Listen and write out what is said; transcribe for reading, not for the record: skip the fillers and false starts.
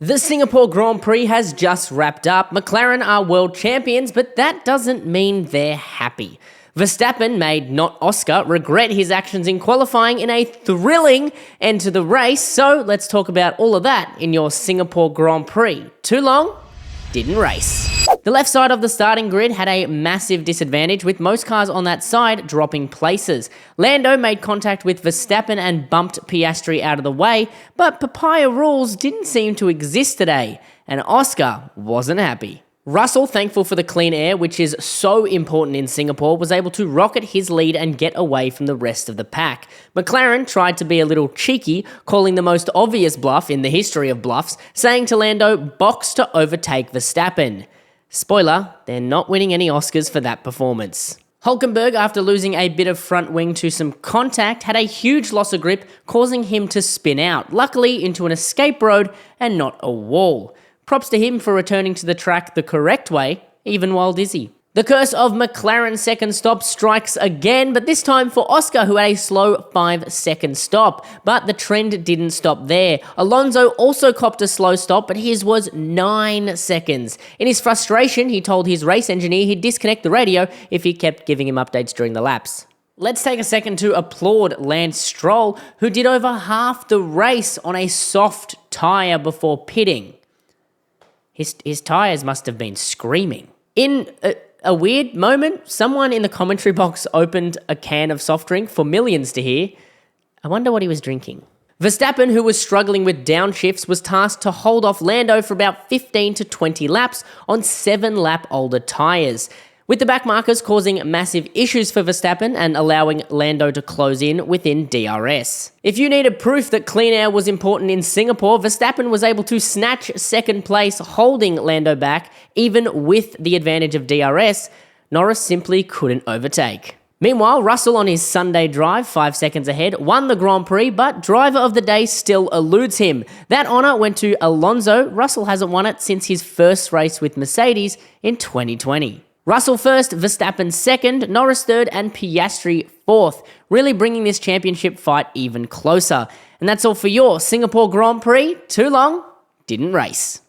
The Singapore Grand Prix has just wrapped up. McLaren are world champions, but that doesn't mean they're happy. Verstappen made not Oscar regret his actions in qualifying in a thrilling end to the race, so let's talk about all of that in your Singapore Grand Prix. Too long? Didn't race. The left side of the starting grid had a massive disadvantage, with most cars on that side dropping places. Lando made contact with Verstappen and bumped Piastri out of the way, but papaya rules didn't seem to exist today, and Oscar wasn't happy. Russell, thankful for the clean air, which is so important in Singapore, was able to rocket his lead and get away from the rest of the pack. McLaren tried to be a little cheeky, calling the most obvious bluff in the history of bluffs, saying to Lando, box to overtake Verstappen. Spoiler, they're not winning any Oscars for that performance. Hülkenberg, after losing a bit of front wing to some contact, had a huge loss of grip, causing him to spin out, luckily into an escape road and not a wall. Props to him for returning to the track the correct way, even while dizzy. The curse of McLaren's second stop strikes again, but this time for Oscar, who had a slow 5-second stop. But the trend didn't stop there. Alonso also copped a slow stop, but his was 9 seconds. In his frustration, he told his race engineer he'd disconnect the radio if he kept giving him updates during the laps. Let's take a second to applaud Lance Stroll, who did over half the race on a soft tyre before pitting. His tyres must have been screaming. In a weird moment, someone in the commentary box opened a can of soft drink for millions to hear. I wonder what he was drinking. Verstappen, who was struggling with downshifts, was tasked to hold off Lando for about 15 to 20 laps on 7-lap older tyres, with the back markers causing massive issues for Verstappen and allowing Lando to close in within DRS. If you needed proof that clean air was important in Singapore, Verstappen was able to snatch second place, holding Lando back, even with the advantage of DRS. Norris simply couldn't overtake. Meanwhile, Russell on his Sunday drive, 5 seconds ahead, won the Grand Prix, but driver of the day still eludes him. That honour went to Alonso. Russell hasn't won it since his first race with Mercedes in 2020. Russell first, Verstappen second, Norris third, and Piastri fourth, really bringing this championship fight even closer. And that's all for your Singapore Grand Prix. Too long, didn't race.